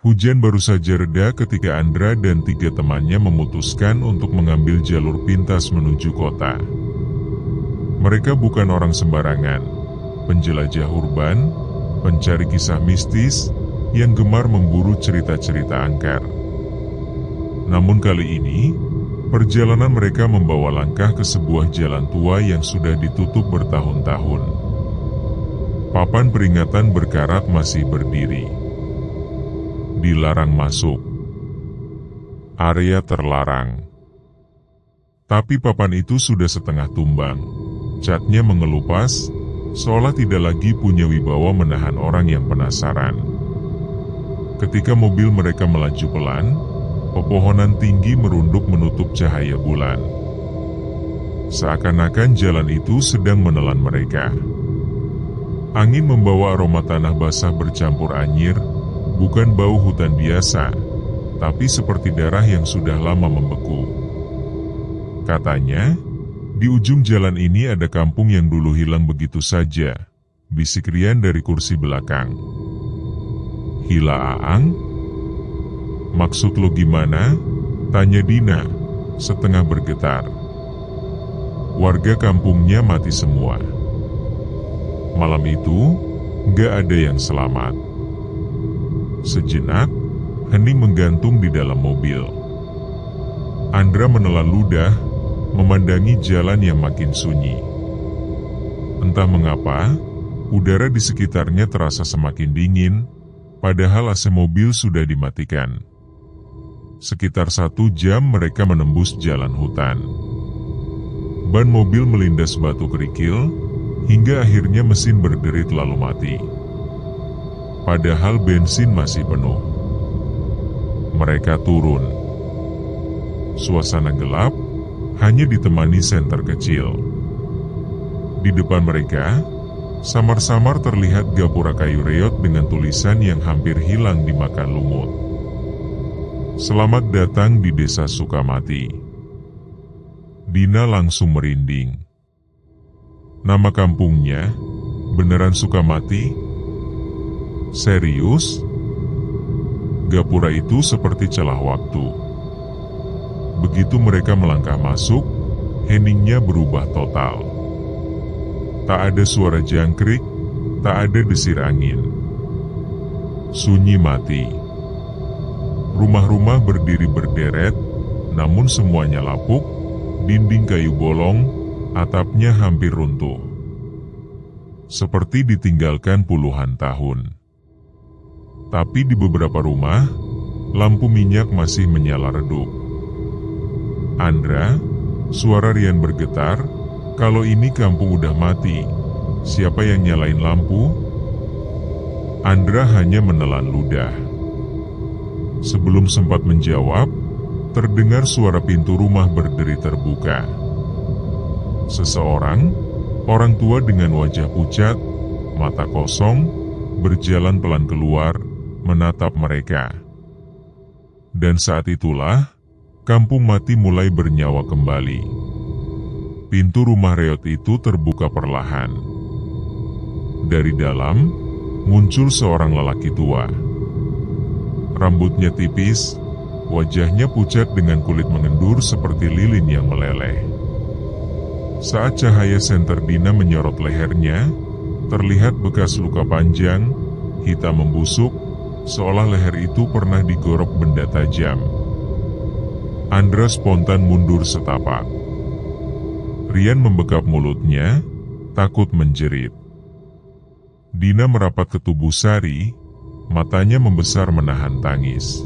Hujan baru saja reda ketika Andra dan 3 temannya memutuskan untuk mengambil jalur pintas menuju kota. Mereka bukan orang sembarangan, penjelajah urban, pencari kisah mistis, yang gemar memburu cerita-cerita angker. Namun kali ini, perjalanan mereka membawa langkah ke sebuah jalan tua yang sudah ditutup bertahun-tahun. Papan peringatan berkarat masih berdiri. Dilarang masuk. Area terlarang. Tapi papan itu sudah setengah tumbang. Catnya mengelupas, seolah tidak lagi punya wibawa menahan orang yang penasaran. Ketika mobil mereka melaju pelan, pepohonan tinggi merunduk menutup cahaya bulan. Seakan-akan jalan itu sedang menelan mereka. Angin membawa aroma tanah basah bercampur anyir, bukan bau hutan biasa, tapi seperti darah yang sudah lama membeku. Katanya, di ujung jalan ini ada kampung yang dulu hilang begitu saja, bisik Rian dari kursi belakang. Hila Aang? Maksud lo gimana? Tanya Dina, setengah bergetar. Warga kampungnya mati semua. Malam itu, gak ada yang selamat. Sejenak, hening menggantung di dalam mobil. Andra menelan ludah, memandangi jalan yang makin sunyi. Entah mengapa, udara di sekitarnya terasa semakin dingin, padahal AC mobil sudah dimatikan. Sekitar 1 jam mereka menembus jalan hutan. Ban mobil melindas batu kerikil, hingga akhirnya mesin berderit lalu mati. Padahal bensin masih penuh. Mereka turun. Suasana gelap, hanya ditemani senter kecil. Di depan mereka, samar-samar terlihat gapura kayu reot dengan tulisan yang hampir hilang dimakan lumut. Selamat datang di Desa Sukamati. Dina langsung merinding. Nama kampungnya, beneran Sukamati? Serius? Gapura itu seperti celah waktu. Begitu mereka melangkah masuk, heningnya berubah total. Tak ada suara jangkrik, tak ada desir angin. Sunyi mati. Rumah-rumah berdiri berderet, namun semuanya lapuk, dinding kayu bolong, atapnya hampir runtuh. Seperti ditinggalkan puluhan tahun. Tapi di beberapa rumah, lampu minyak masih menyala redup. Andra, suara Rian bergetar, kalau ini kampung udah mati, siapa yang nyalain lampu? Andra hanya menelan ludah. Sebelum sempat menjawab, terdengar suara pintu rumah berderi terbuka. Seseorang, orang tua dengan wajah pucat, mata kosong, berjalan pelan keluar, menatap mereka. Dan saat itulah, kampung mati mulai bernyawa kembali. Pintu rumah reot itu terbuka perlahan. Dari dalam, muncul seorang lelaki tua. Rambutnya tipis, wajahnya pucat dengan kulit mengendur seperti lilin yang meleleh. Saat cahaya senter Dina menyorot lehernya, terlihat bekas luka panjang, hitam membusuk, seolah leher itu pernah digorok benda tajam. Andra spontan mundur setapak. Rian membekap mulutnya, takut menjerit. Dina merapat ke tubuh Sari, matanya membesar menahan tangis.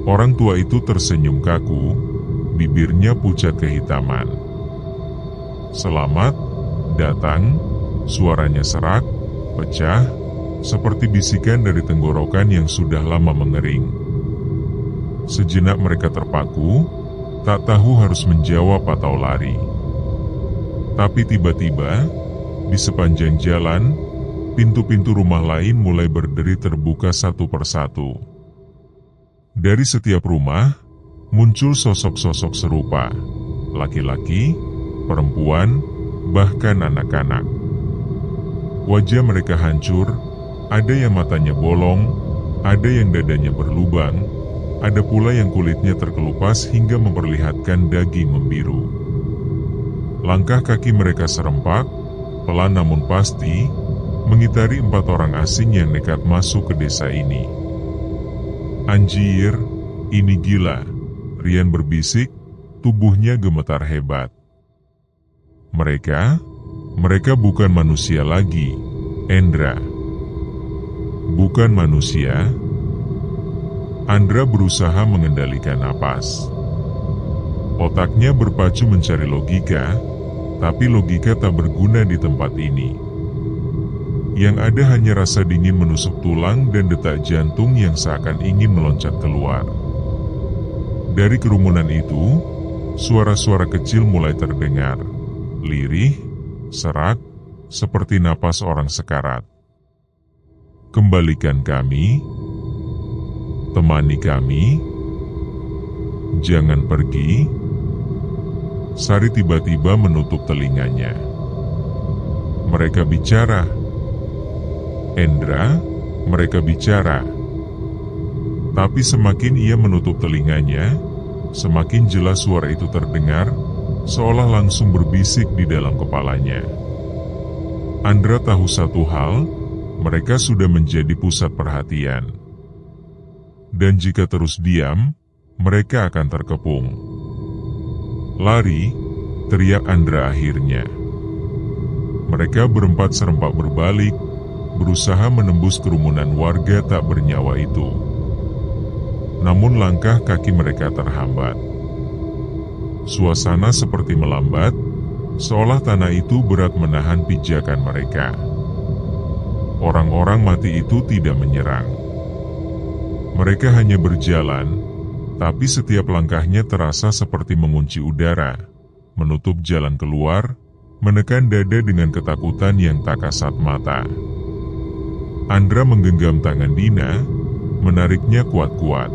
Orang tua itu tersenyum kaku, bibirnya pucat kehitaman. Selamat datang, suaranya serak, pecah, seperti bisikan dari tenggorokan yang sudah lama mengering. Sejenak mereka terpaku, tak tahu harus menjawab atau lari. Tapi tiba-tiba, di sepanjang jalan, pintu-pintu rumah lain mulai berderi terbuka satu persatu. Dari setiap rumah, muncul sosok-sosok serupa, laki-laki, perempuan, bahkan anak-anak. Wajah mereka hancur, ada yang matanya bolong, Ada yang dadanya berlubang, ada pula yang kulitnya terkelupas hingga memperlihatkan daging membiru. Langkah kaki mereka serempak, pelan namun pasti, mengitari 4 orang asing yang nekat masuk ke desa ini. "Anjir, ini gila," Rian berbisik, tubuhnya gemetar hebat. Mereka bukan manusia lagi, Endra. Bukan manusia. Andra berusaha mengendalikan napas. Otaknya berpacu mencari logika, tapi logika tak berguna di tempat ini. Yang ada hanya rasa dingin menusuk tulang dan detak jantung yang seakan ingin meloncat keluar. Dari kerumunan itu, suara-suara kecil mulai terdengar, lirih, serak, seperti napas orang sekarat. "Kembalikan kami, temani kami, jangan pergi." Sari tiba-tiba menutup telinganya. Mereka bicara. Endra, mereka bicara. Tapi semakin ia menutup telinganya, semakin jelas suara itu terdengar, seolah langsung berbisik di dalam kepalanya. Andra tahu satu hal, mereka sudah menjadi pusat perhatian. Dan jika terus diam, mereka akan terkepung. "Lari!" teriak Andra akhirnya. Mereka berempat serempak berbalik, berusaha menembus kerumunan warga tak bernyawa itu. Namun langkah kaki mereka terhambat. Suasana seperti melambat, seolah tanah itu berat menahan pijakan mereka. Orang-orang mati itu tidak menyerang. Mereka hanya berjalan, tapi setiap langkahnya terasa seperti mengunci udara, menutup jalan keluar, menekan dada dengan ketakutan yang tak kasat mata. Andra menggenggam tangan Dina, menariknya kuat-kuat.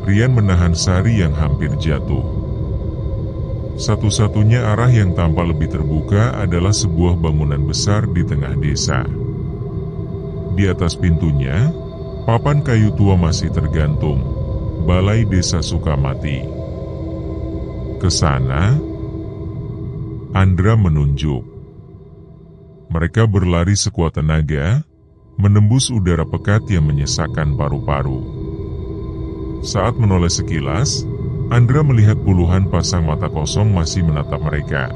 Rian menahan Sari yang hampir jatuh. Satu-satunya arah yang tampak lebih terbuka adalah sebuah bangunan besar di tengah desa. Di atas pintunya, papan kayu tua masih tergantung, Balai Desa Sukamati. Ke sana, Andra menunjuk. Mereka berlari sekuat tenaga, menembus udara pekat yang menyesakkan paru-paru. Saat menoleh sekilas, Andra melihat puluhan pasang mata kosong masih menatap mereka.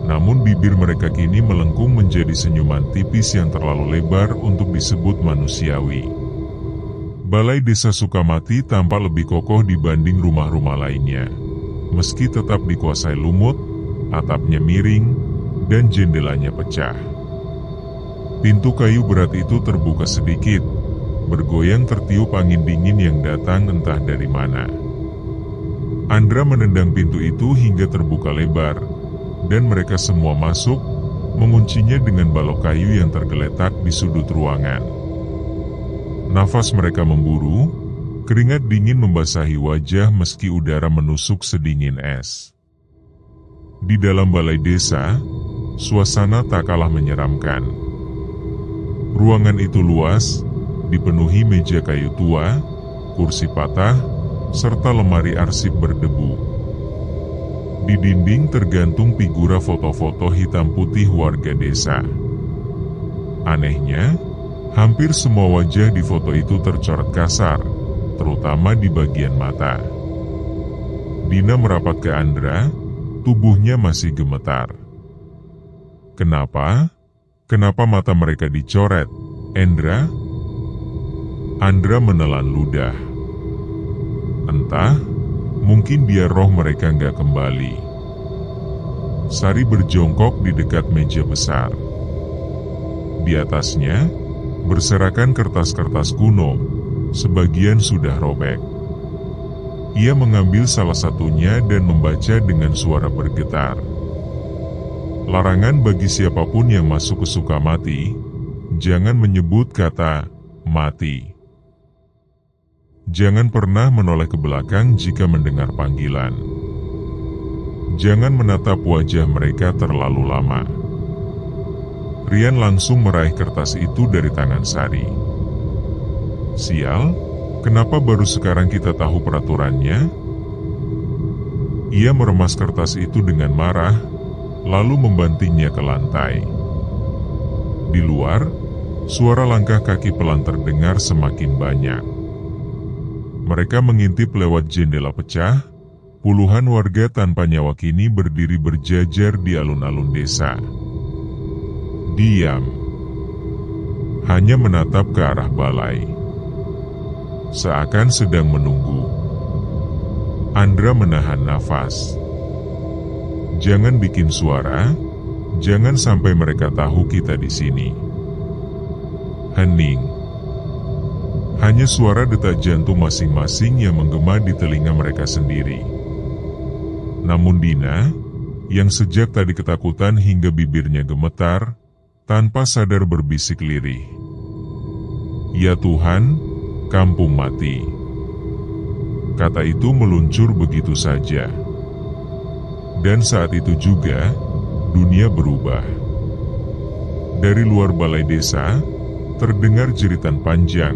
Namun bibir mereka kini melengkung menjadi senyuman tipis yang terlalu lebar untuk disebut manusiawi. Balai Desa Sukamati tampak lebih kokoh dibanding rumah-rumah lainnya. Meski tetap dikuasai lumut, atapnya miring, dan jendelanya pecah. Pintu kayu berat itu terbuka sedikit, bergoyang tertiup angin dingin yang datang entah dari mana. Andra menendang pintu itu hingga terbuka lebar, dan mereka semua masuk, menguncinya dengan balok kayu yang tergeletak di sudut ruangan. Nafas mereka memburu, keringat dingin membasahi wajah meski udara menusuk sedingin es. Di dalam balai desa, suasana tak kalah menyeramkan. Ruangan itu luas, dipenuhi meja kayu tua, kursi patah, serta lemari arsip berdebu. Di dinding tergantung figura foto-foto hitam putih warga desa. Anehnya, hampir semua wajah di foto itu tercoret kasar, terutama di bagian mata. Dina merapat ke Andra, tubuhnya masih gemetar. "Kenapa? Kenapa mata mereka dicoret, Endra?" Andra menelan ludah. "Entah, mungkin biar roh mereka nggak kembali." Sari berjongkok di dekat meja besar. Di atasnya, berserakan kertas-kertas kuno, sebagian sudah robek. Ia mengambil salah satunya dan membaca dengan suara bergetar. "Larangan bagi siapapun yang masuk ke Sukamati, jangan menyebut kata mati. Jangan pernah menoleh ke belakang jika mendengar panggilan. Jangan menatap wajah mereka terlalu lama." Rian langsung meraih kertas itu dari tangan Sari. Sial, kenapa baru sekarang kita tahu peraturannya? Ia meremas kertas itu dengan marah, lalu membantingnya ke lantai. Di luar, suara langkah kaki pelan terdengar semakin banyak. Mereka mengintip lewat jendela pecah. Puluhan warga tanpa nyawa kini berdiri berjajar di alun-alun desa. Diam. Hanya menatap ke arah balai. Seakan sedang menunggu. Andra menahan nafas. Jangan bikin suara, jangan sampai mereka tahu kita di sini. Hening. Hanya suara detak jantung masing-masing yang menggema di telinga mereka sendiri. Namun Dina, yang sejak tadi ketakutan hingga bibirnya gemetar, tanpa sadar berbisik lirih. Ya Tuhan, kampung mati. Kata itu meluncur begitu saja. Dan saat itu juga, dunia berubah. Dari luar balai desa, terdengar jeritan panjang,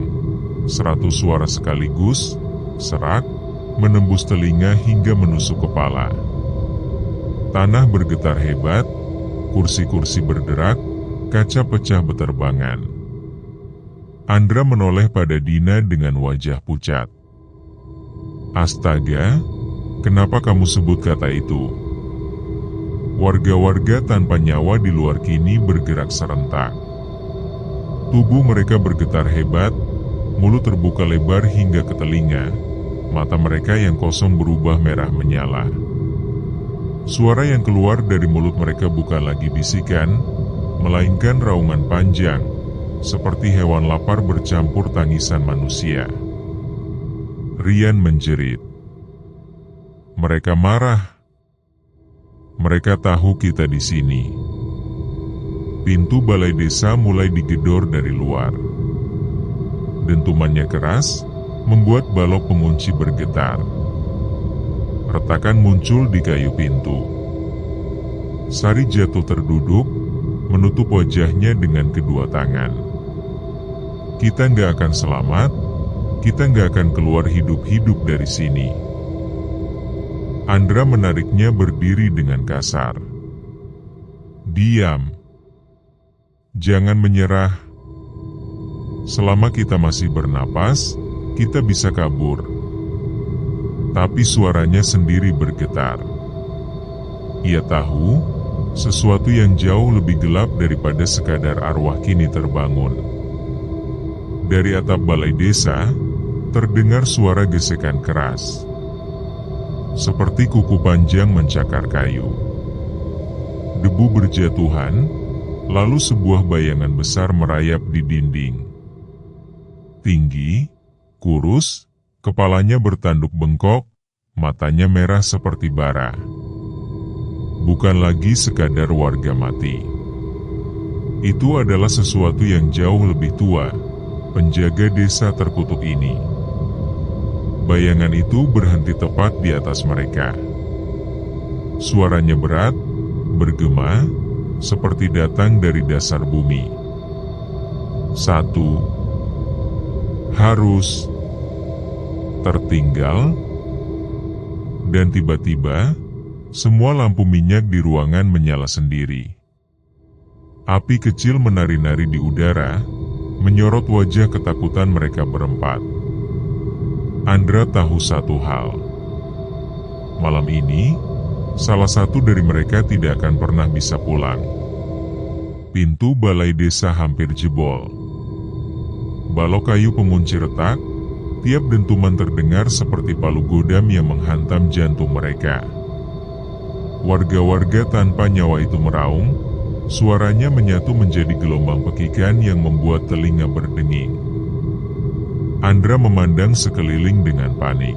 100 suara sekaligus, serak, menembus telinga hingga menusuk kepala. Tanah bergetar hebat, kursi-kursi berderak, kaca pecah beterbangan. Andra menoleh pada Dina dengan wajah pucat. Astaga, kenapa kamu sebut kata itu? Warga-warga tanpa nyawa di luar kini bergerak serentak. Tubuh mereka bergetar hebat, mulut terbuka lebar hingga ke telinga. Mata mereka yang kosong berubah merah menyala. Suara yang keluar dari mulut mereka bukan lagi bisikan, melainkan raungan panjang, seperti hewan lapar bercampur tangisan manusia. Rian menjerit. Mereka marah. Mereka tahu kita di sini. Pintu balai desa mulai digedor dari luar. Dentumannya keras, membuat balok pengunci bergetar. Retakan muncul di kayu pintu. Sari jatuh terduduk, menutup wajahnya dengan kedua tangan. Kita nggak akan selamat, kita nggak akan keluar hidup-hidup dari sini. Andra menariknya berdiri dengan kasar. Diam. Jangan menyerah. Selama kita masih bernapas, kita bisa kabur. Tapi suaranya sendiri bergetar. Ia tahu, sesuatu yang jauh lebih gelap daripada sekadar arwah kini terbangun. Dari atap balai desa, terdengar suara gesekan keras. Seperti kuku panjang mencakar kayu. Debu berjatuhan, lalu sebuah bayangan besar merayap di dinding. Tinggi, kurus, kepalanya bertanduk bengkok, matanya merah seperti bara. Bukan lagi sekadar warga mati. Itu adalah sesuatu yang jauh lebih tua, penjaga desa terkutuk ini. Bayangan itu berhenti tepat di atas mereka. Suaranya berat, bergema, seperti datang dari dasar bumi. Satu, harus, tertinggal, dan tiba-tiba, semua lampu minyak di ruangan menyala sendiri. Api kecil menari-nari di udara, menyorot wajah ketakutan mereka berempat. Andra tahu satu hal. Malam ini, salah satu dari mereka tidak akan pernah bisa pulang. Pintu balai desa hampir jebol. Balok kayu pengunci retak, tiap dentuman terdengar seperti palu godam yang menghantam jantung mereka. Warga-warga tanpa nyawa itu meraung, suaranya menyatu menjadi gelombang pekikan yang membuat telinga berdenging. Andra memandang sekeliling dengan panik.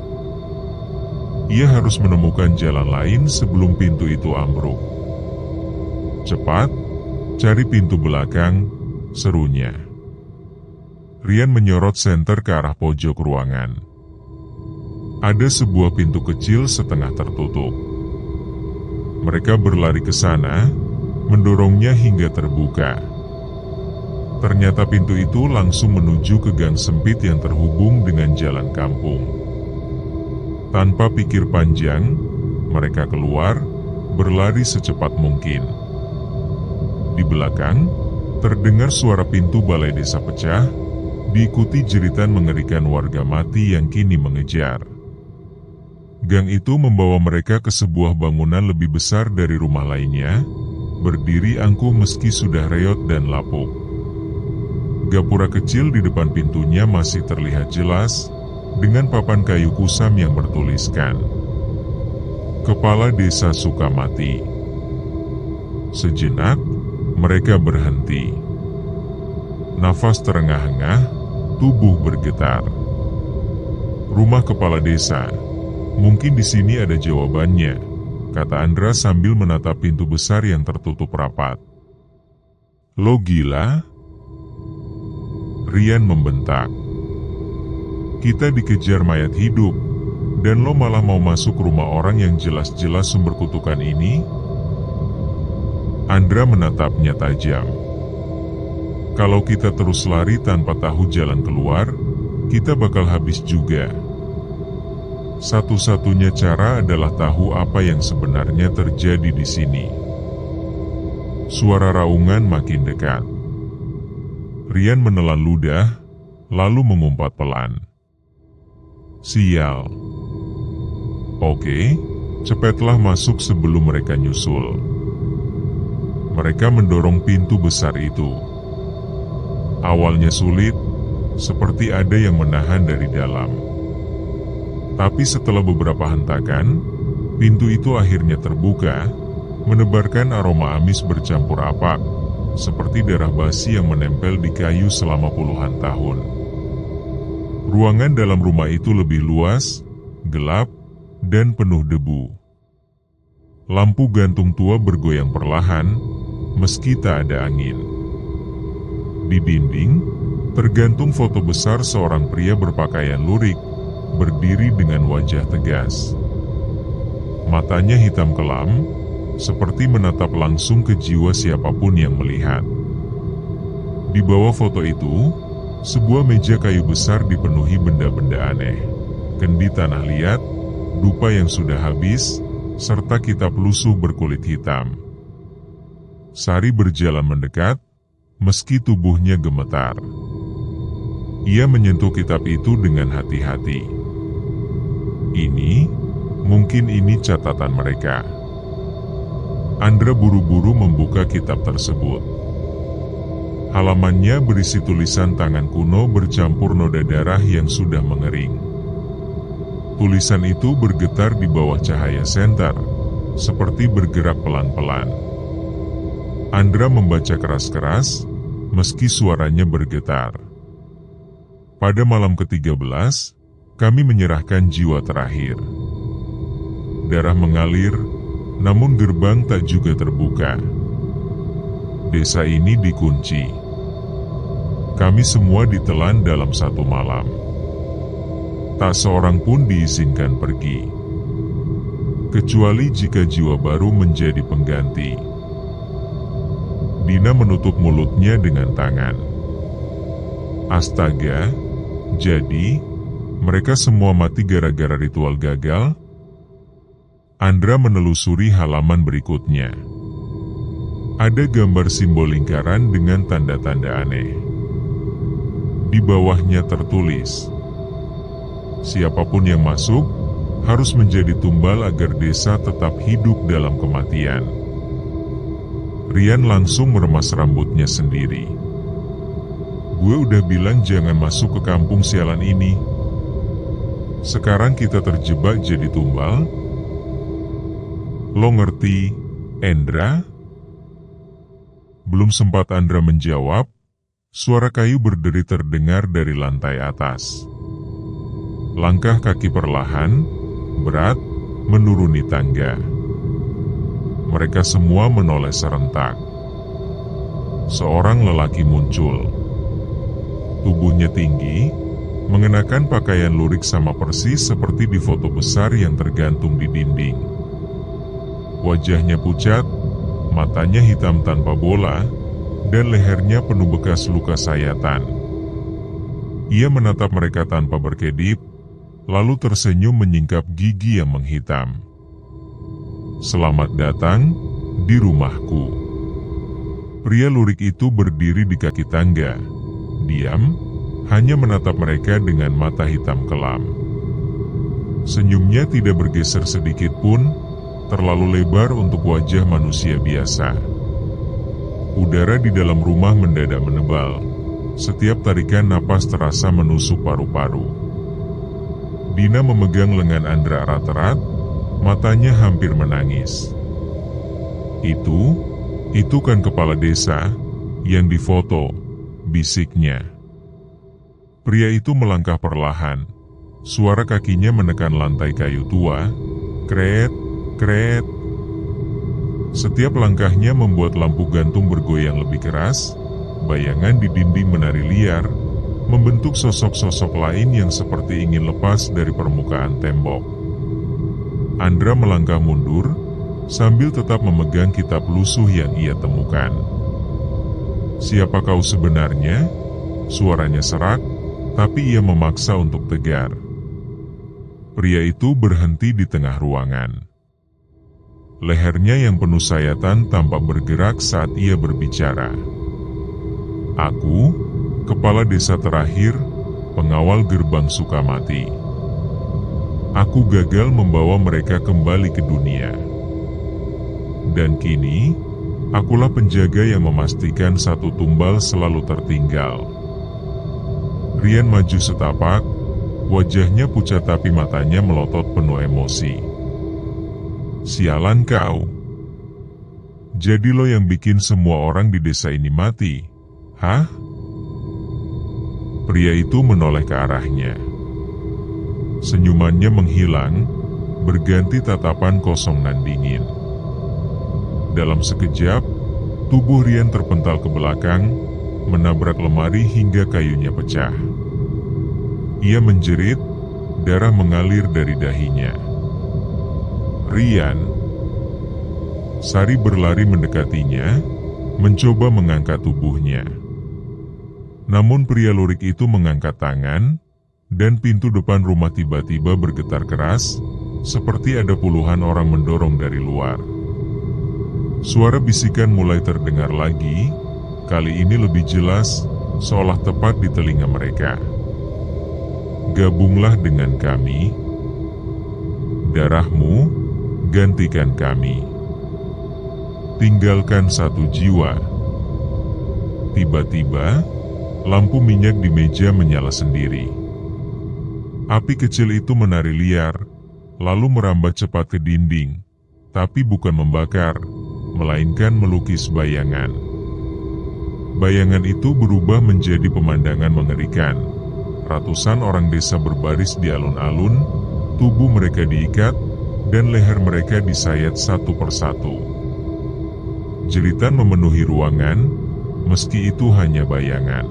Ia harus menemukan jalan lain sebelum pintu itu ambruk. Cepat, cari pintu belakang, serunya. Rian menyorot senter ke arah pojok ruangan. Ada sebuah pintu kecil setengah tertutup. Mereka berlari ke sana, mendorongnya hingga terbuka. Ternyata pintu itu langsung menuju ke gang sempit yang terhubung dengan jalan kampung. Tanpa pikir panjang, mereka keluar, berlari secepat mungkin. Di belakang, terdengar suara pintu balai desa pecah, diikuti jeritan mengerikan warga mati yang kini mengejar. Gang itu membawa mereka ke sebuah bangunan lebih besar dari rumah lainnya, berdiri angkuh meski sudah reot dan lapuk. Gapura kecil di depan pintunya masih terlihat jelas, dengan papan kayu kusam yang bertuliskan Kepala Desa Sukamati. Sejenak, mereka berhenti. Nafas terengah-engah, tubuh bergetar. Rumah kepala desa. Mungkin di sini ada jawabannya, kata Andra sambil menatap pintu besar yang tertutup rapat. Lo gila? Rian membentak. Kita dikejar mayat hidup, dan lo malah mau masuk rumah orang yang jelas-jelas sumber kutukan ini? Andra menatapnya tajam. Kalau kita terus lari tanpa tahu jalan keluar, kita bakal habis juga. Satu-satunya cara adalah tahu apa yang sebenarnya terjadi di sini. Suara raungan makin dekat. Rian menelan ludah, lalu mengumpat pelan. Sial. Oke, cepatlah masuk sebelum mereka nyusul. Mereka mendorong pintu besar itu. Awalnya sulit, seperti ada yang menahan dari dalam. Tapi setelah beberapa hentakan, pintu itu akhirnya terbuka, menebarkan aroma amis bercampur apak, seperti darah basi yang menempel di kayu selama puluhan tahun. Ruangan dalam rumah itu lebih luas, gelap, dan penuh debu. Lampu gantung tua bergoyang perlahan, meski tak ada angin. Di dinding, tergantung foto besar seorang pria berpakaian lurik, berdiri dengan wajah tegas. Matanya hitam kelam, seperti menatap langsung ke jiwa siapapun yang melihat. Di bawah foto itu, sebuah meja kayu besar dipenuhi benda-benda aneh. Kendi tanah liat, dupa yang sudah habis, serta kitab lusuh berkulit hitam. Sari berjalan mendekat, meski tubuhnya gemetar. Ia menyentuh kitab itu dengan hati-hati. Mungkin ini catatan mereka. Andra buru-buru membuka kitab tersebut. Halamannya berisi tulisan tangan kuno bercampur noda darah yang sudah mengering. Tulisan itu bergetar di bawah cahaya senter, seperti bergerak pelan-pelan. Andra membaca keras-keras, meski suaranya bergetar. Pada malam ke-13, kami menyerahkan jiwa terakhir. Darah mengalir, namun gerbang tak juga terbuka. Desa ini dikunci. Kami semua ditelan dalam satu malam. Tak seorang pun diizinkan pergi. Kecuali jika jiwa baru menjadi pengganti. Dina menutup mulutnya dengan tangan. Astaga, jadi mereka semua mati gara-gara ritual gagal? Andra menelusuri halaman berikutnya. Ada gambar simbol lingkaran dengan tanda-tanda aneh. Di bawahnya tertulis, siapapun yang masuk harus menjadi tumbal agar desa tetap hidup dalam kematian. Rian langsung meremas rambutnya sendiri. Gue udah bilang jangan masuk ke kampung sialan ini. Sekarang kita terjebak jadi tumbal. Lo ngerti, Endra? Belum sempat Andra menjawab, suara kayu berderi terdengar dari lantai atas. Langkah kaki perlahan, berat, menuruni tangga. Mereka semua menoleh serentak. Seorang lelaki muncul. Tubuhnya tinggi, mengenakan pakaian lurik sama persis seperti di foto besar yang tergantung di dinding. Wajahnya pucat, matanya hitam tanpa bola, dan lehernya penuh bekas luka sayatan. Ia menatap mereka tanpa berkedip, lalu tersenyum menyingkap gigi yang menghitam. "Selamat datang di rumahku." Pria lurik itu berdiri di kaki tangga, diam, hanya menatap mereka dengan mata hitam kelam. Senyumnya tidak bergeser sedikit pun, terlalu lebar untuk wajah manusia biasa. Udara di dalam rumah mendadak menebal. Setiap tarikan napas terasa menusuk paru-paru. Dina memegang lengan Andra erat-erat, matanya hampir menangis. Itu kan kepala desa yang difoto, bisiknya. Pria itu melangkah perlahan, suara kakinya menekan lantai kayu tua, kret, kret. Setiap langkahnya membuat lampu gantung bergoyang lebih keras, bayangan di dinding menari liar, membentuk sosok-sosok lain yang seperti ingin lepas dari permukaan tembok. Andra melangkah mundur, sambil tetap memegang kitab lusuh yang ia temukan. "Siapa kau sebenarnya?" Suaranya serak, tapi ia memaksa untuk tegar. Pria itu berhenti di tengah ruangan. Lehernya yang penuh sayatan tampak bergerak saat ia berbicara. "Aku, kepala desa terakhir, pengawal gerbang Sukamati. Aku gagal membawa mereka kembali ke dunia. Dan kini, akulah penjaga yang memastikan satu tumbal selalu tertinggal." Rian maju setapak, wajahnya pucat tapi matanya melotot penuh emosi. "Sialan kau. Jadi lo yang bikin semua orang di desa ini mati, hah?" Pria itu menoleh ke arahnya. Senyumannya menghilang, berganti tatapan kosong nan dingin. Dalam sekejap, tubuh Rian terpental ke belakang, menabrak lemari hingga kayunya pecah. Ia menjerit, darah mengalir dari dahinya. "Rian!" Sari berlari mendekatinya, mencoba mengangkat tubuhnya. Namun pria lurik itu mengangkat tangan, dan pintu depan rumah tiba-tiba bergetar keras, seperti ada puluhan orang mendorong dari luar. Suara bisikan mulai terdengar lagi, kali ini lebih jelas, seolah tepat di telinga mereka. "Gabunglah dengan kami. Darahmu, gantikan kami. Tinggalkan satu jiwa." Tiba-tiba, lampu minyak di meja menyala sendiri. Api kecil itu menari liar, lalu merambat cepat ke dinding, tapi bukan membakar, melainkan melukis bayangan. Bayangan itu berubah menjadi pemandangan mengerikan. Ratusan orang desa berbaris di alun-alun, tubuh mereka diikat, dan leher mereka disayat satu persatu. Jeritan memenuhi ruangan, meski itu hanya bayangan.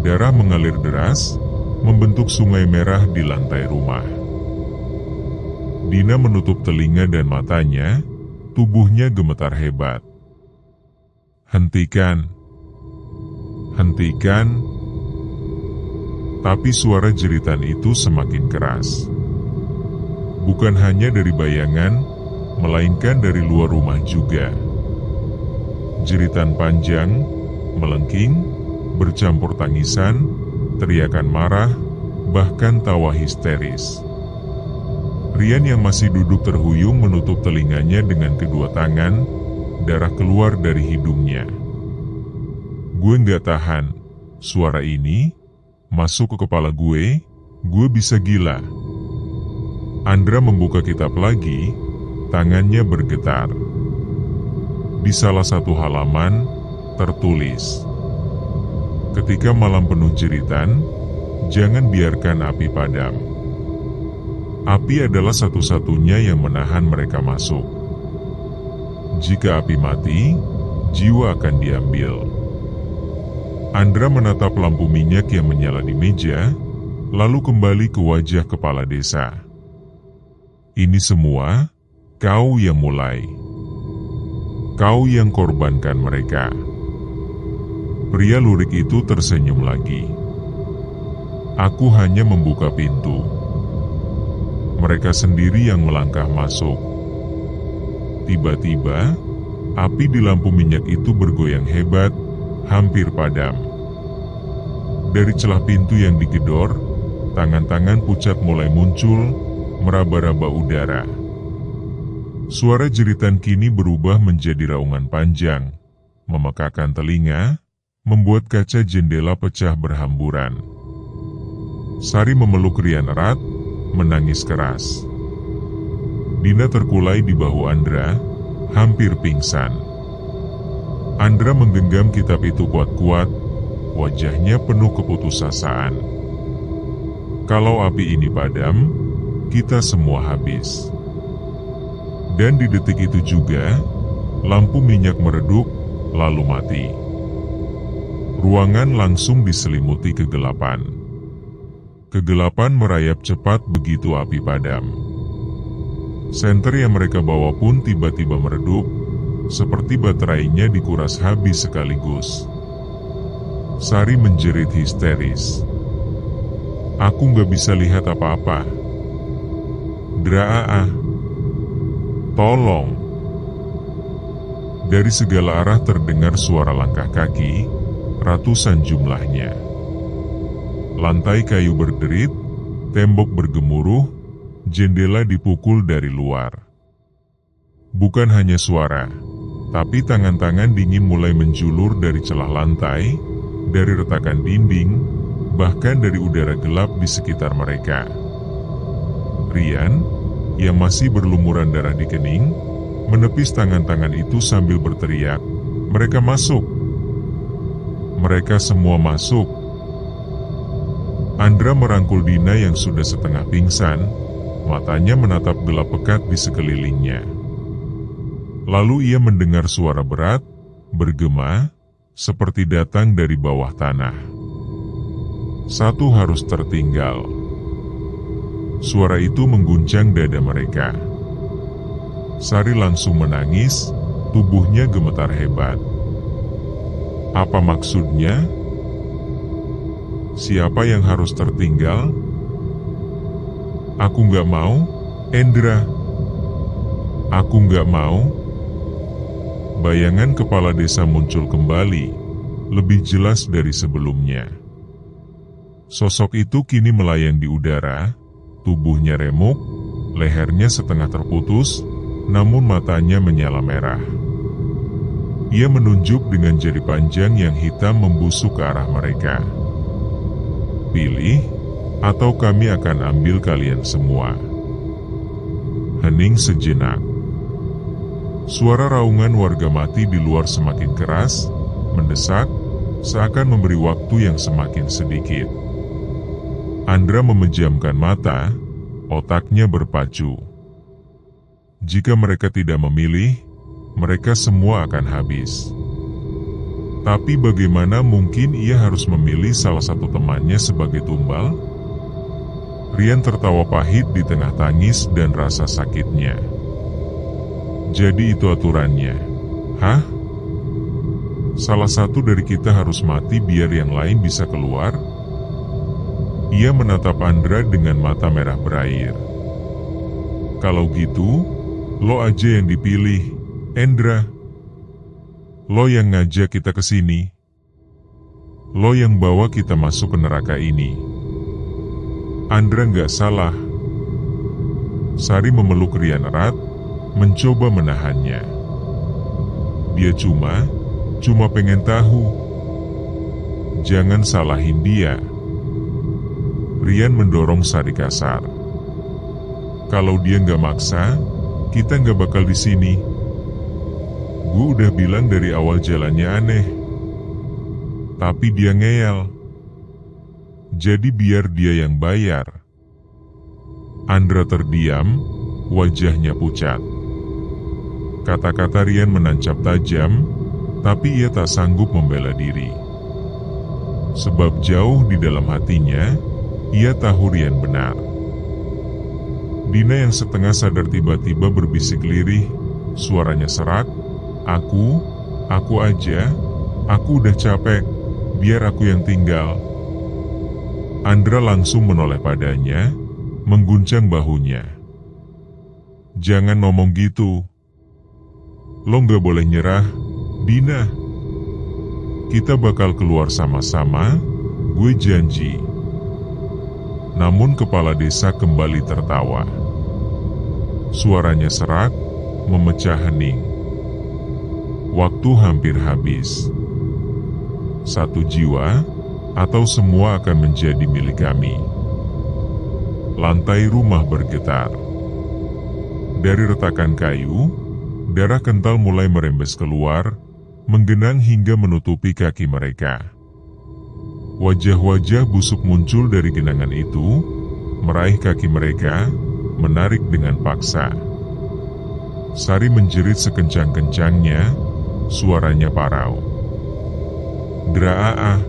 Darah mengalir deras, membentuk sungai merah di lantai rumah. Dina menutup telinga dan matanya, tubuhnya gemetar hebat. "Hentikan! Hentikan!" Tapi suara jeritan itu semakin keras. Bukan hanya dari bayangan, melainkan dari luar rumah juga. Jeritan panjang, melengking, bercampur tangisan, teriakan marah, bahkan tawa histeris. Rian yang masih duduk terhuyung menutup telinganya dengan kedua tangan, darah keluar dari hidungnya. "Gue nggak tahan, suara ini masuk ke kepala gue bisa gila." Andra membuka kitab lagi, tangannya bergetar. Di salah satu halaman, tertulis, "Ketika malam penuh jeritan, jangan biarkan api padam. Api adalah satu-satunya yang menahan mereka masuk. Jika api mati, jiwa akan diambil." Andra menatap lampu minyak yang menyala di meja, lalu kembali ke wajah kepala desa. "Ini semua, kau yang mulai. Kau yang korbankan mereka." Pria lurik itu tersenyum lagi. Aku hanya membuka pintu. Mereka sendiri yang melangkah masuk. Tiba-tiba, api di lampu minyak itu bergoyang hebat, hampir padam. Dari celah pintu yang digedor, tangan-tangan pucat mulai muncul, meraba-raba udara. Suara jeritan kini berubah menjadi raungan panjang, memekakan telinga, membuat kaca jendela pecah berhamburan. Sari memeluk Rian erat, menangis keras. Dina terkulai di bahu Andra, hampir pingsan. Andra menggenggam kitab itu kuat-kuat, wajahnya penuh keputusasaan. Kalau api ini padam, kita semua habis. Dan di detik itu juga, lampu minyak meredup, lalu mati. Ruangan langsung diselimuti kegelapan. Kegelapan merayap cepat begitu api padam. Senter yang mereka bawa pun tiba-tiba meredup, seperti baterainya dikuras habis sekaligus. Sari menjerit histeris. Aku nggak bisa lihat apa-apa. Draa, tolong. Dari segala arah terdengar suara langkah kaki, ratusan jumlahnya. Lantai kayu berderit, tembok bergemuruh, jendela dipukul dari luar. Bukan hanya suara, tapi tangan-tangan dingin mulai menjulur dari celah lantai, dari retakan dinding, bahkan dari udara gelap di sekitar mereka. Rian, yang masih berlumuran darah di kening, menepis tangan-tangan itu sambil berteriak, "Mereka masuk! Mereka semua masuk!" Andra merangkul Dina yang sudah setengah pingsan, matanya menatap gelap pekat di sekelilingnya. Lalu ia mendengar suara berat, bergema, seperti datang dari bawah tanah. Satu harus tertinggal. Suara itu mengguncang dada mereka. Sari langsung menangis, tubuhnya gemetar hebat. Apa maksudnya? Siapa yang harus tertinggal? Aku nggak mau, Endra. Aku nggak mau. Bayangan kepala desa muncul kembali, lebih jelas dari sebelumnya. Sosok itu kini melayang di udara, tubuhnya remuk, lehernya setengah terputus, namun matanya menyala merah. Ia menunjuk dengan jari panjang yang hitam membusuk ke arah mereka. Pilih, atau kami akan ambil kalian semua. Hening sejenak. Suara raungan warga mati di luar semakin keras, mendesak, seakan memberi waktu yang semakin sedikit. Andra memejamkan mata, otaknya berpacu. Jika mereka tidak memilih, mereka semua akan habis. Tapi bagaimana mungkin ia harus memilih salah satu temannya sebagai tumbal? Rian tertawa pahit di tengah tangis dan rasa sakitnya. Jadi itu aturannya. Hah? Salah satu dari kita harus mati biar yang lain bisa keluar? Ia menatap Andra dengan mata merah berair. Kalau gitu, lo aja yang dipilih, Endra. Lo yang ngajak kita ke sini. Lo yang bawa kita masuk ke neraka ini. Andra nggak salah. Sari memeluk Rian erat, mencoba menahannya. Dia cuma pengen tahu. Jangan salahin dia. Rian mendorong Sari kasar. Kalau dia nggak maksa, kita nggak bakal di sini. Gue udah bilang dari awal jalannya aneh. Tapi dia ngeyel. Jadi biar dia yang bayar. Andra terdiam, wajahnya pucat. Kata-kata Rian menancap tajam, tapi ia tak sanggup membela diri. Sebab jauh di dalam hatinya, ia tahu Rian benar. Dina yang setengah sadar tiba-tiba berbisik lirih, suaranya serak. Aku aja, aku udah capek. biar aku yang tinggal. Andra langsung menoleh padanya, mengguncang bahunya. Jangan ngomong gitu. Lo gak boleh nyerah, Dina. Kita bakal keluar sama-sama, gue janji. Namun kepala desa kembali tertawa. Suaranya serak, memecah hening. Waktu hampir habis. Satu jiwa, atau semua akan menjadi milik kami. Lantai rumah bergetar. Dari retakan kayu, darah kental mulai merembes keluar, menggenang hingga menutupi kaki mereka. Wajah-wajah busuk muncul dari genangan itu, meraih kaki mereka, menarik dengan paksa. Sari menjerit sekencang-kencangnya, suaranya parau. Draa,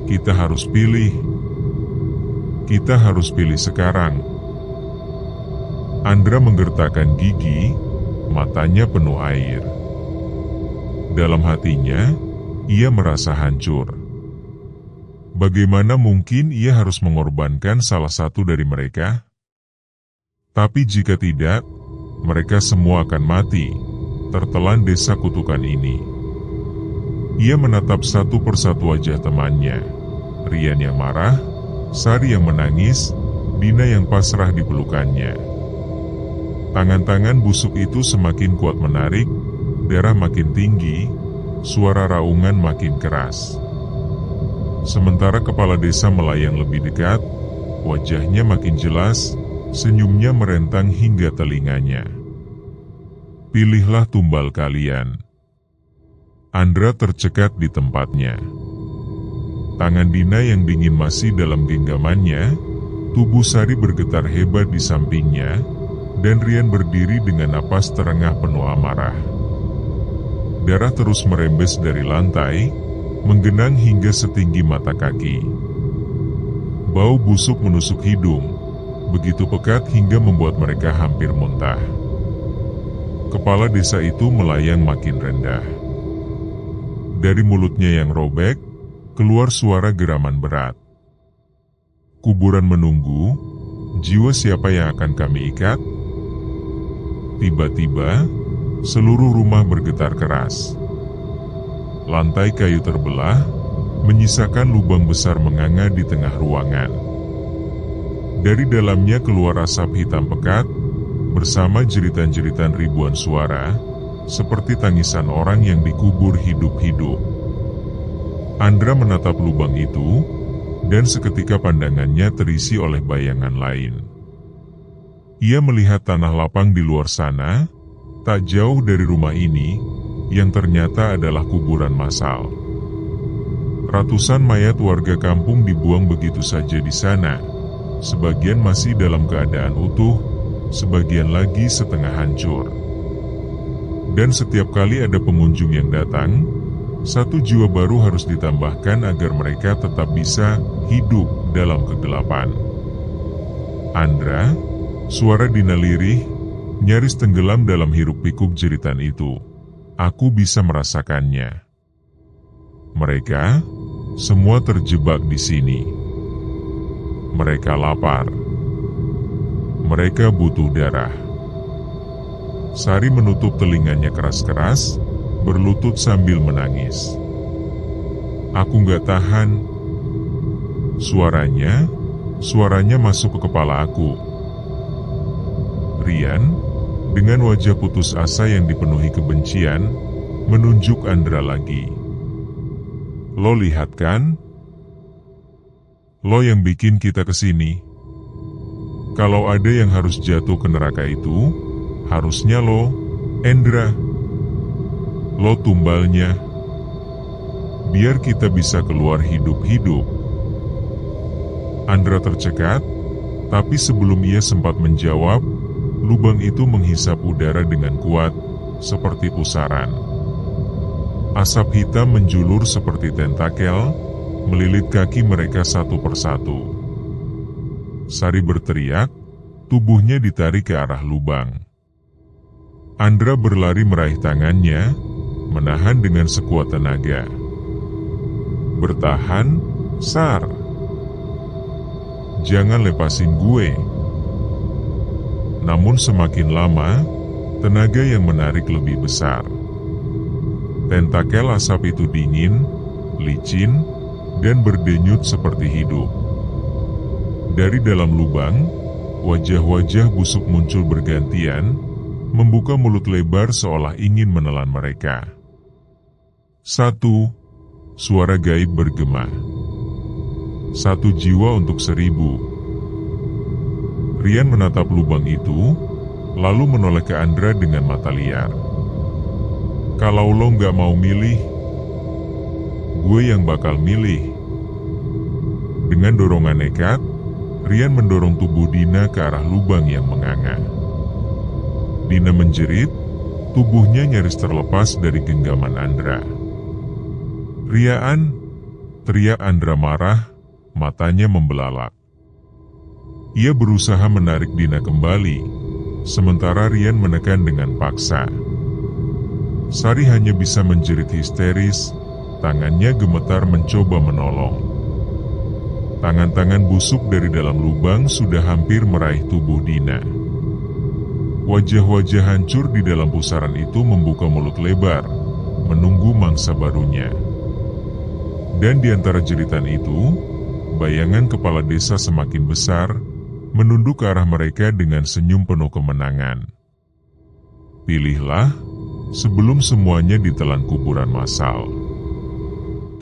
kita harus pilih. Kita harus pilih sekarang. Andra menggertakkan gigi, matanya penuh air. Dalam hatinya, ia merasa hancur. Bagaimana mungkin ia harus mengorbankan salah satu dari mereka? Tapi jika tidak, mereka semua akan mati, tertelan desa kutukan ini. Ia menatap satu persatu wajah temannya. Rian yang marah, Sari yang menangis, Dina yang pasrah di pelukannya. Tangan-tangan busuk itu semakin kuat menarik, darah makin tinggi, suara raungan makin keras. Sementara kepala desa melayang lebih dekat, wajahnya makin jelas, senyumnya merentang hingga telinganya. Pilihlah tumbal kalian. Andra tercekat di tempatnya. Tangan Dina yang dingin masih dalam genggamannya, tubuh Sari bergetar hebat di sampingnya, dan Rian berdiri dengan napas terengah penuh amarah. Darah terus merembes dari lantai, menggenang hingga setinggi mata kaki. Bau busuk menusuk hidung, begitu pekat hingga membuat mereka hampir muntah. Kepala desa itu melayang makin rendah. Dari mulutnya yang robek, keluar suara geraman berat. Kuburan menunggu, jiwa siapa yang akan kami ikat? Tiba-tiba, seluruh rumah bergetar keras. Lantai kayu terbelah, menyisakan lubang besar menganga di tengah ruangan. Dari dalamnya keluar asap hitam pekat, bersama jeritan-jeritan ribuan suara, seperti tangisan orang yang dikubur hidup-hidup. Andra menatap lubang itu, dan seketika pandangannya terisi oleh bayangan lain. Ia melihat tanah lapang di luar sana, tak jauh dari rumah ini, yang ternyata adalah kuburan massal. Ratusan mayat warga kampung dibuang begitu saja di sana, sebagian masih dalam keadaan utuh, sebagian lagi setengah hancur. Dan setiap kali ada pengunjung yang datang, satu jiwa baru harus ditambahkan agar mereka tetap bisa hidup dalam kegelapan. Andra, suara Dina lirih, nyaris tenggelam dalam hiruk-pikuk jeritan itu. Aku bisa merasakannya. Mereka semua terjebak di sini. Mereka lapar. Mereka butuh darah. Sari menutup telinganya keras-keras, berlutut sambil menangis. Aku gak tahan. Suaranya masuk ke kepala aku. Rian, dengan wajah putus asa yang dipenuhi kebencian, menunjuk Andra lagi. Lo lihat kan? Lo yang bikin kita kesini. Kalau ada yang harus jatuh ke neraka itu, harusnya lo, Andra. Lo tumbalnya. Biar kita bisa keluar hidup-hidup. Andra tercekat, tapi sebelum ia sempat menjawab, lubang itu menghisap udara dengan kuat, seperti pusaran. Asap hitam menjulur seperti tentakel, melilit kaki mereka satu persatu. Sari berteriak, tubuhnya ditarik ke arah lubang. Andra berlari meraih tangannya, menahan dengan sekuat tenaga. "Bertahan, Sar. Jangan lepasin gue." Namun semakin lama, tenaga yang menarik lebih besar. Tentakel asap itu dingin, licin, dan berdenyut seperti hidup. Dari dalam lubang, wajah-wajah busuk muncul bergantian, membuka mulut lebar seolah ingin menelan mereka. "Satu," suara gaib bergema. "Satu jiwa untuk 1000. Rian menatap lubang itu, lalu menoleh ke Andra dengan mata liar. "Kalau lo nggak mau milih, gue yang bakal milih." Dengan dorongan nekat, Rian mendorong tubuh Dina ke arah lubang yang menganga. Dina menjerit, tubuhnya nyaris terlepas dari genggaman Andra. "Rian!" teriak Andra marah, matanya membelalak. Ia berusaha menarik Dina kembali, sementara Rian menekan dengan paksa. Sari hanya bisa menjerit histeris, tangannya gemetar mencoba menolong. Tangan-tangan busuk dari dalam lubang sudah hampir meraih tubuh Dina. Wajah-wajah hancur di dalam pusaran itu membuka mulut lebar, menunggu mangsa barunya. Dan di antara jeritan itu, bayangan kepala desa semakin besar, menunduk ke arah mereka dengan senyum penuh kemenangan. "Pilihlah, sebelum semuanya ditelan kuburan massal."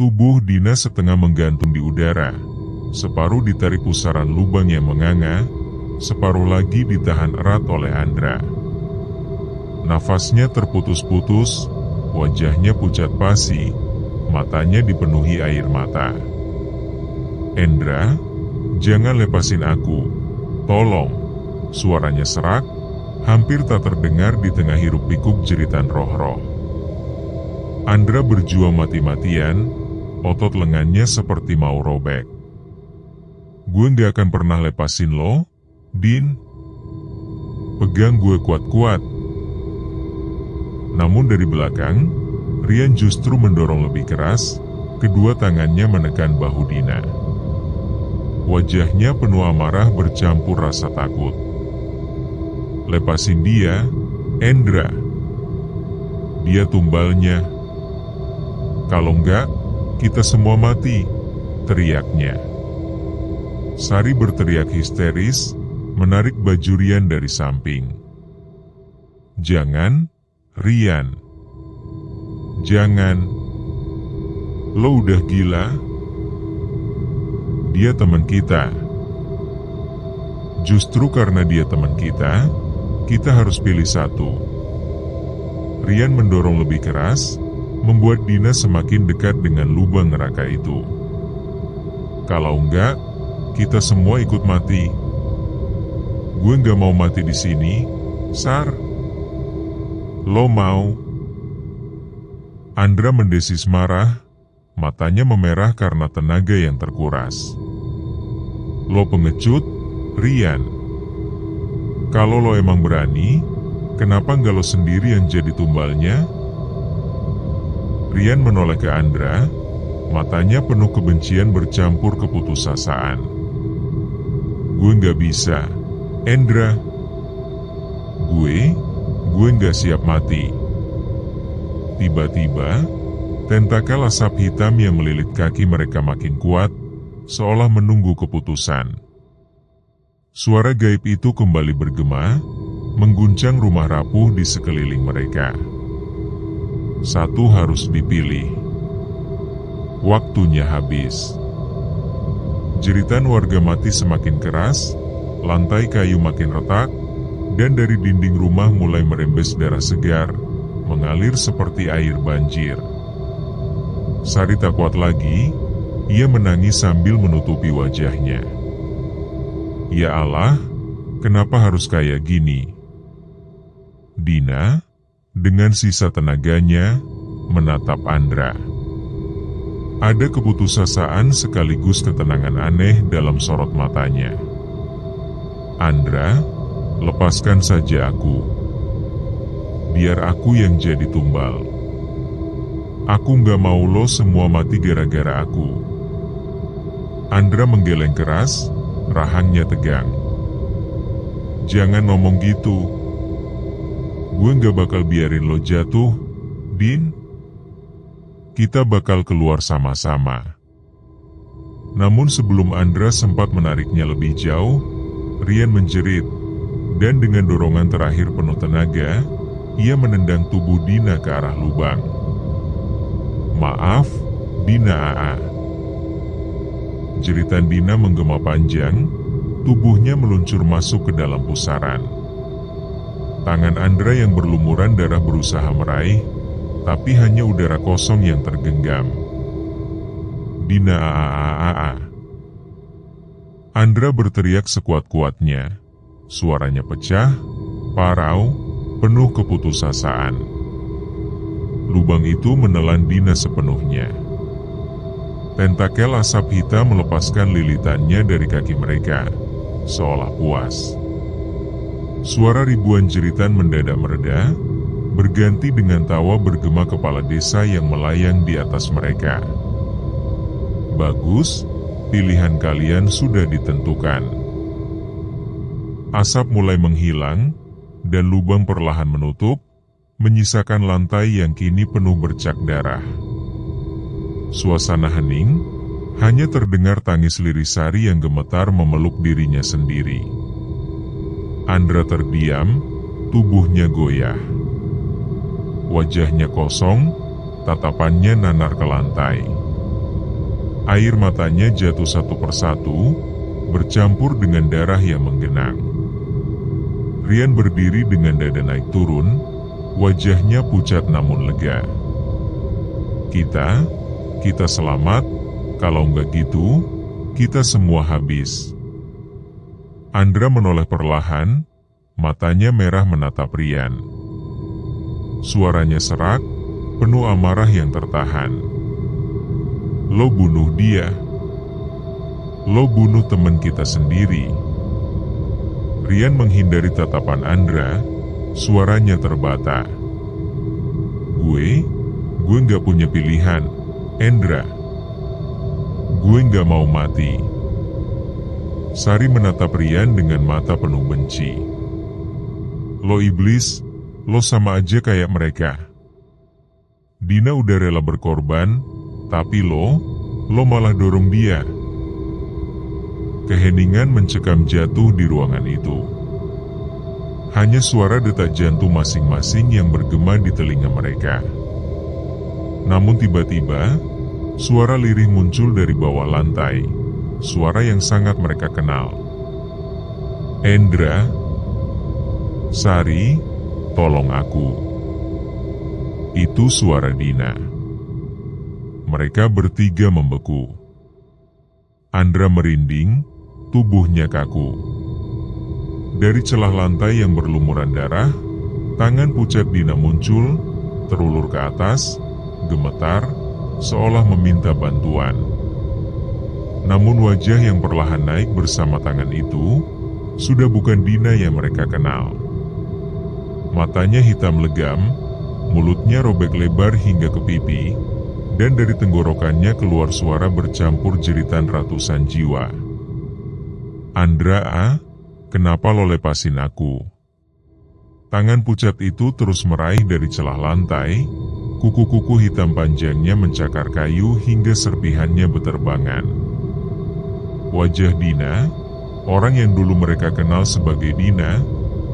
Tubuh Dina setengah menggantung di udara, separuh ditarik pusaran lubang yang menganga, separuh lagi ditahan erat oleh Andra. Nafasnya terputus-putus, wajahnya pucat pasi, matanya dipenuhi air mata. "Endra, jangan lepasin aku. Tolong." Suaranya serak, hampir tak terdengar di tengah hiruk-pikuk jeritan roh-roh. Andra berjuang mati-matian, otot lengannya seperti mau robek. "Gue gak akan pernah lepasin lo, Din. Pegang gue kuat-kuat." Namun dari belakang, Rian justru mendorong lebih keras, kedua tangannya menekan bahu Dina. Wajahnya penuh amarah bercampur rasa takut. "Lepasin dia, Endra. Dia tumbalnya. Kalau enggak, kita semua mati," teriaknya. Sari berteriak histeris, menarik baju Rian dari samping. "Jangan, Rian. Jangan. Lo udah gila. Dia teman kita. Justru karena dia teman kita harus pilih satu." Rian mendorong lebih keras, membuat Dina semakin dekat dengan lubang neraka itu. "Kalau enggak, kita semua ikut mati. Gue gak mau mati di sini, Sar. Lo mau?" Andra mendesis marah, matanya memerah karena tenaga yang terkuras. "Lo pengecut, Rian. Kalau lo emang berani, kenapa gak lo sendiri yang jadi tumbalnya?" Rian menoleh ke Andra, matanya penuh kebencian bercampur keputusasaan. "Gue gak bisa, Endra. Gue gak siap mati." Tiba-tiba, tentakel asap hitam yang melilit kaki mereka makin kuat, seolah menunggu keputusan. Suara gaib itu kembali bergema, mengguncang rumah rapuh di sekeliling mereka. Satu harus dipilih. Waktunya habis. Jeritan warga mati semakin keras, lantai kayu makin retak, dan dari dinding rumah mulai merembes darah segar, mengalir seperti air banjir. Sari tak kuat lagi, ia menangis sambil menutupi wajahnya. "Ya Allah, kenapa harus kayak gini?" Dina, dengan sisa tenaganya, menatap Andra. Ada keputusasaan sekaligus ketenangan aneh dalam sorot matanya. "Andra, lepaskan saja aku. Biar aku yang jadi tumbal." Aku nggak mau lo semua mati gara-gara aku. Andra menggeleng keras, rahangnya tegang. Jangan ngomong gitu. Gue nggak bakal biarin lo jatuh, Din. Kita bakal keluar sama-sama. Namun sebelum Andra sempat menariknya lebih jauh, Rian menjerit, dan dengan dorongan terakhir penuh tenaga, ia menendang tubuh Dina ke arah lubang. Maaf, Dina Aa. Jeritan Dina menggema panjang, tubuhnya meluncur masuk ke dalam pusaran. Tangan Andra yang berlumuran darah berusaha meraih, tapi hanya udara kosong yang tergenggam. Dina Aa. Andra berteriak sekuat-kuatnya. Suaranya pecah, parau, penuh keputusasaan. Lubang itu menelan Dina sepenuhnya. Tentakel asap hitam melepaskan lilitannya dari kaki mereka, seolah puas. Suara ribuan jeritan mendadak mereda, berganti dengan tawa bergema kepala desa yang melayang di atas mereka. Bagus, pilihan kalian sudah ditentukan. Asap mulai menghilang, dan lubang perlahan menutup, menyisakan lantai yang kini penuh bercak darah. Suasana hening, hanya terdengar tangis Lirisari yang gemetar memeluk dirinya sendiri. Andra terdiam, tubuhnya goyah. Wajahnya kosong, tatapannya nanar ke lantai. Air matanya jatuh satu persatu, bercampur dengan darah yang menggenang. Rian berdiri dengan dada naik turun, wajahnya pucat namun lega. Kita selamat, kalau nggak gitu, kita semua habis. Andra menoleh perlahan, matanya merah menatap Rian. Suaranya serak, penuh amarah yang tertahan. Lo bunuh dia. Lo bunuh teman kita sendiri. Rian menghindari tatapan Andra, suaranya terbata. Gue nggak punya pilihan, Andra. Gue nggak mau mati. Sari menatap Rian dengan mata penuh benci. Lo iblis, lo sama aja kayak mereka. Dina udah rela berkorban, tapi lo malah dorong dia. Keheningan mencekam jatuh di ruangan itu. Hanya suara detak jantung masing-masing yang bergema di telinga mereka. Namun tiba-tiba, suara lirih muncul dari bawah lantai. Suara yang sangat mereka kenal. Andra, Sari, tolong aku. Itu suara Dina. Mereka bertiga membeku. Andra merinding, tubuhnya kaku. Dari celah lantai yang berlumuran darah, tangan pucat Dina muncul, terulur ke atas, gemetar, seolah meminta bantuan. Namun wajah yang perlahan naik bersama tangan itu, sudah bukan Dina yang mereka kenal. Matanya hitam legam, mulutnya robek lebar hingga ke pipi, dan dari tenggorokannya keluar suara bercampur jeritan ratusan jiwa. Andra, kenapa lo lepasin aku? Tangan pucat itu terus meraih dari celah lantai, kuku-kuku hitam panjangnya mencakar kayu hingga serpihannya beterbangan. Wajah Dina, orang yang dulu mereka kenal sebagai Dina,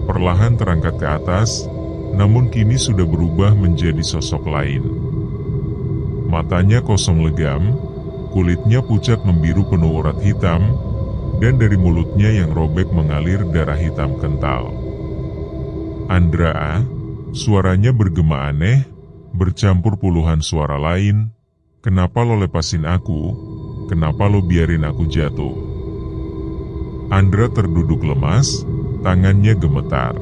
perlahan terangkat ke atas, namun kini sudah berubah menjadi sosok lain. Matanya kosong legam, kulitnya pucat membiru penuh urat hitam, dan dari mulutnya yang robek mengalir darah hitam kental. Andra, suaranya bergema aneh, bercampur puluhan suara lain. Kenapa lo lepasin aku? Kenapa lo biarin aku jatuh? Andra terduduk lemas, tangannya gemetar.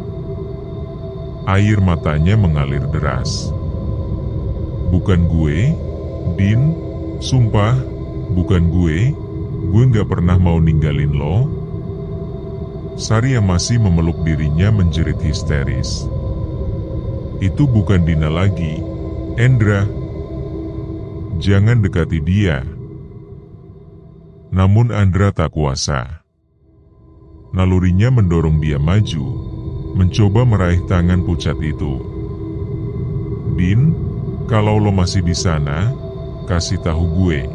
Air matanya mengalir deras. Bukan gue, Din, sumpah, bukan gue nggak pernah mau ninggalin lo. Sari yang masih memeluk dirinya menjerit histeris. Itu bukan Dina lagi, Andra. Jangan dekati dia. Namun Andra tak kuasa. Nalurinya mendorong dia maju, mencoba meraih tangan pucat itu. Din, kalau lo masih di sana, kasih tahu gue.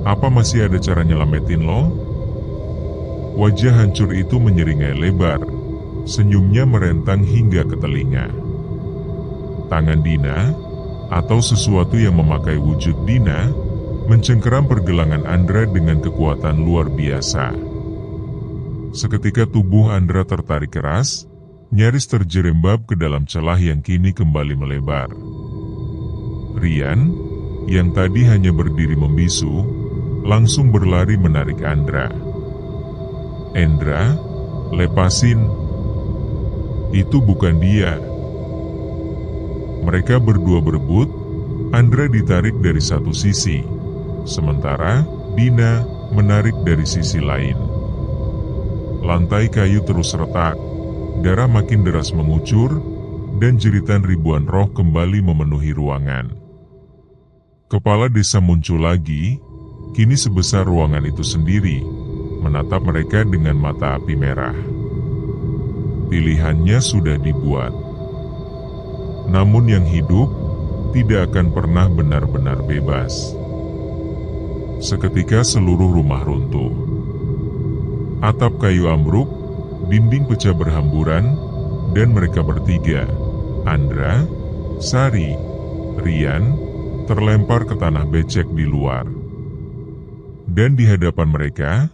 Apa masih ada cara nyelamatin lo? Wajah hancur itu menyeringai lebar. Senyumnya merentang hingga ke telinga. Tangan Dina, atau sesuatu yang memakai wujud Dina, mencengkeram pergelangan Andra dengan kekuatan luar biasa. Seketika tubuh Andra tertarik keras, nyaris terjerembab ke dalam celah yang kini kembali melebar. Rian, yang tadi hanya berdiri membisu, langsung berlari menarik Andra. Endra, lepasin. Itu bukan dia. Mereka berdua berebut, Andra ditarik dari satu sisi, sementara Dina menarik dari sisi lain. Lantai kayu terus retak, darah makin deras mengucur, dan jeritan ribuan roh kembali memenuhi ruangan. Kepala desa muncul lagi, kini sebesar ruangan itu sendiri, menatap mereka dengan mata api merah. Pilihannya sudah dibuat. Namun yang hidup tidak akan pernah benar-benar bebas. Seketika seluruh rumah runtuh. Atap kayu ambruk, dinding pecah berhamburan, dan mereka bertiga, Andra, Sari, Rian, terlempar ke tanah becek di luar. Dan di hadapan mereka,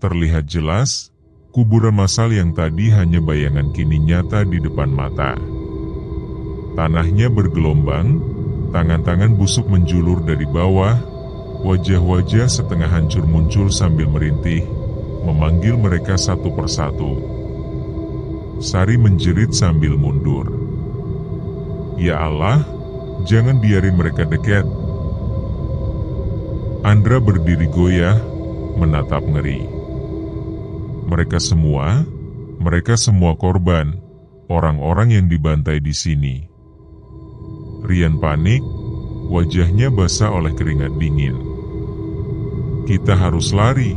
terlihat jelas kuburan massal yang tadi hanya bayangan kini nyata di depan mata. Tanahnya bergelombang, tangan-tangan busuk menjulur dari bawah, wajah-wajah setengah hancur muncul sambil merintih, memanggil mereka satu persatu. Sari menjerit sambil mundur. Ya Allah, jangan biarin mereka dekat. Andra berdiri goyah, menatap ngeri. Mereka semua korban, orang-orang yang dibantai di sini. Rian panik, wajahnya basah oleh keringat dingin. Kita harus lari.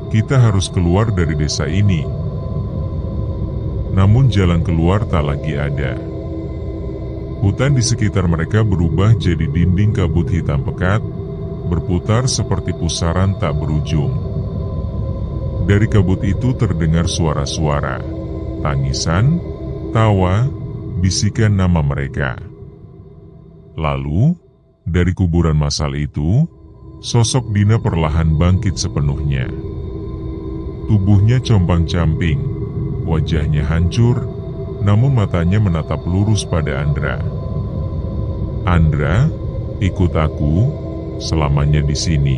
Kita harus keluar dari desa ini. Namun jalan keluar tak lagi ada. Hutan di sekitar mereka berubah jadi dinding kabut hitam pekat, berputar seperti pusaran tak berujung. Dari kabut itu terdengar suara-suara, tangisan, tawa, bisikan nama mereka. Lalu, dari kuburan massal itu, sosok Dina perlahan bangkit sepenuhnya. Tubuhnya compang-camping, wajahnya hancur, namun matanya menatap lurus pada Andra. Andra, ikut aku, selamanya di sini.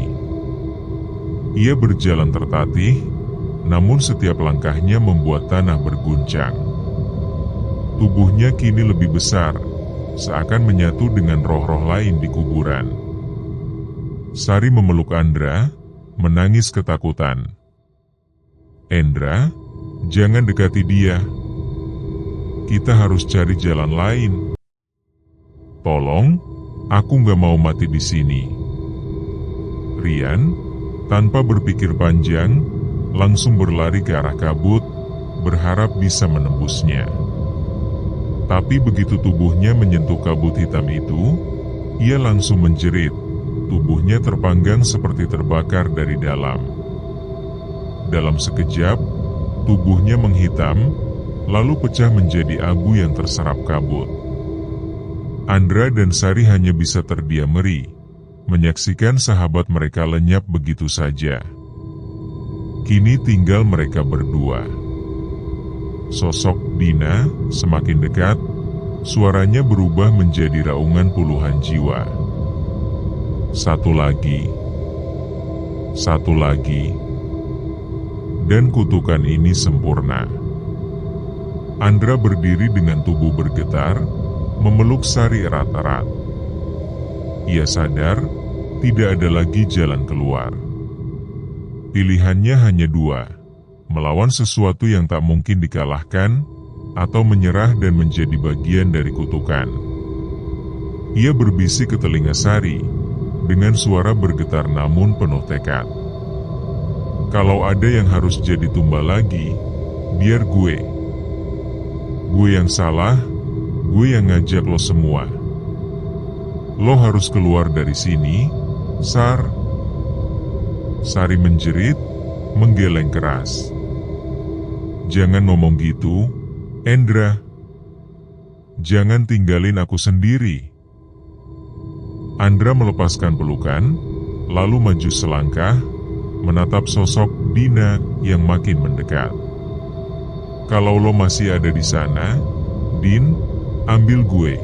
Ia berjalan tertatih, namun setiap langkahnya membuat tanah berguncang. Tubuhnya kini lebih besar, seakan menyatu dengan roh-roh lain di kuburan. Sari memeluk Andra, menangis ketakutan. Endra, jangan dekati dia. Kita harus cari jalan lain. Tolong, aku gak mau mati di sini. Rian, tanpa berpikir panjang, langsung berlari ke arah kabut, berharap bisa menembusnya. Tapi begitu tubuhnya menyentuh kabut hitam itu, ia langsung menjerit. Tubuhnya terpanggang seperti terbakar dari dalam. Dalam sekejap, tubuhnya menghitam, lalu pecah menjadi abu yang terserap kabut. Andra dan Sari hanya bisa terdiam ngeri, menyaksikan sahabat mereka lenyap begitu saja. Kini tinggal mereka berdua. Sosok Dina semakin dekat, suaranya berubah menjadi raungan puluhan jiwa. Satu lagi, dan kutukan ini sempurna. Andra berdiri dengan tubuh bergetar, memeluk Sari erat-erat. Ia sadar, tidak ada lagi jalan keluar. Pilihannya hanya dua, melawan sesuatu yang tak mungkin dikalahkan, atau menyerah dan menjadi bagian dari kutukan. Ia berbisik ke telinga Sari, dengan suara bergetar namun penuh tekad. "Kalau ada yang harus jadi tumbal lagi, biar gue. Gue yang salah, gue yang ngajak lo semua. Lo harus keluar dari sini, Sar." Sari menjerit, menggeleng keras. "Jangan ngomong gitu, Endra. Jangan tinggalin aku sendiri." Andra melepaskan pelukan, lalu maju selangkah, menatap sosok Dina yang makin mendekat. "Kalau lo masih ada di sana, Din, ambil gue.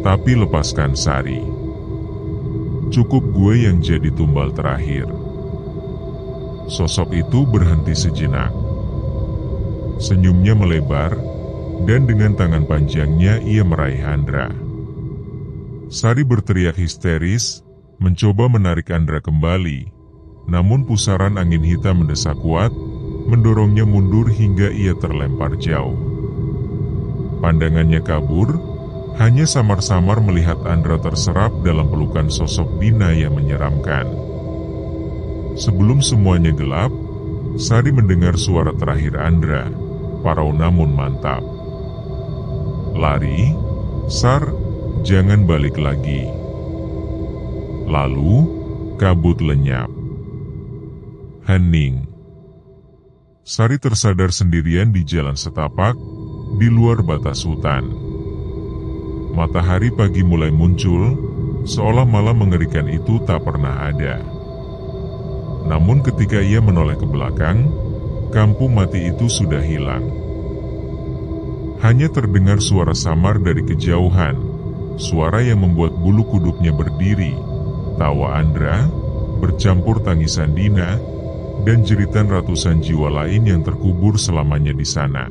Tapi lepaskan Sari. Cukup gue yang jadi tumbal terakhir." Sosok itu berhenti sejenak. Senyumnya melebar, dan dengan tangan panjangnya ia meraih Andra. Sari berteriak histeris, mencoba menarik Andra kembali, namun pusaran angin hitam mendesak kuat, mendorongnya mundur hingga ia terlempar jauh. Pandangannya kabur, hanya samar-samar melihat Andra terserap dalam pelukan sosok Dina yang menyeramkan. Sebelum semuanya gelap, Sari mendengar suara terakhir Andra, parau namun mantap. "Lari, Sar, jangan balik lagi." Lalu, kabut lenyap. Hening. Sari tersadar sendirian di jalan setapak, di luar batas hutan. Matahari pagi mulai muncul, seolah malam mengerikan itu tak pernah ada. Namun ketika ia menoleh ke belakang, kampung mati itu sudah hilang. Hanya terdengar suara samar dari kejauhan, suara yang membuat bulu kuduknya berdiri, tawa Andra, bercampur tangisan Dina, dan jeritan ratusan jiwa lain yang terkubur selamanya di sana.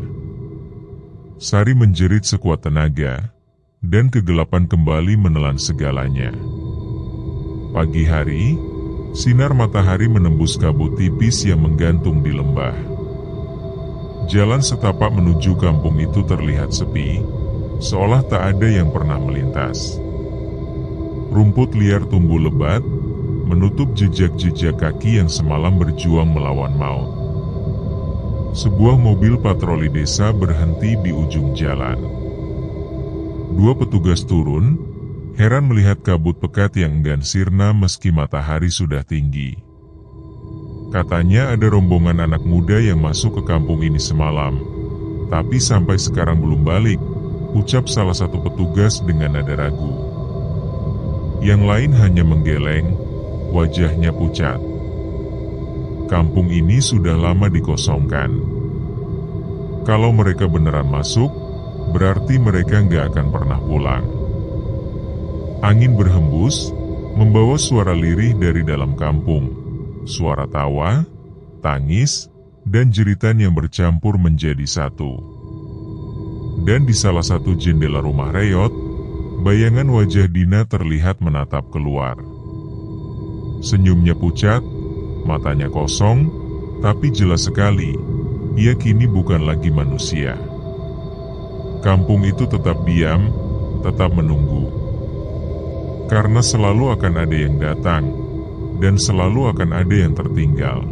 Sari menjerit sekuat tenaga, dan kegelapan kembali menelan segalanya. Pagi hari, sinar matahari menembus kabut tipis yang menggantung di lembah. Jalan setapak menuju kampung itu terlihat sepi, seolah tak ada yang pernah melintas. Rumput liar tumbuh lebat, menutup jejak-jejak kaki yang semalam berjuang melawan maut. Sebuah mobil patroli desa berhenti di ujung jalan. Dua petugas turun, heran melihat kabut pekat yang enggan sirna meski matahari sudah tinggi. Katanya ada rombongan anak muda yang masuk ke kampung ini semalam, tapi sampai sekarang belum balik, ucap salah satu petugas dengan nada ragu. Yang lain hanya menggeleng, wajahnya pucat. Kampung ini sudah lama dikosongkan. Kalau mereka beneran masuk, berarti mereka nggak akan pernah pulang. Angin berhembus, membawa suara lirih dari dalam kampung. Suara tawa, tangis, dan jeritan yang bercampur menjadi satu. Dan di salah satu jendela rumah Reyot, bayangan wajah Dina terlihat menatap keluar. Senyumnya pucat, matanya kosong, tapi jelas sekali, ia kini bukan lagi manusia. Kampung itu tetap diam, tetap menunggu. Karena selalu akan ada yang datang, dan selalu akan ada yang tertinggal.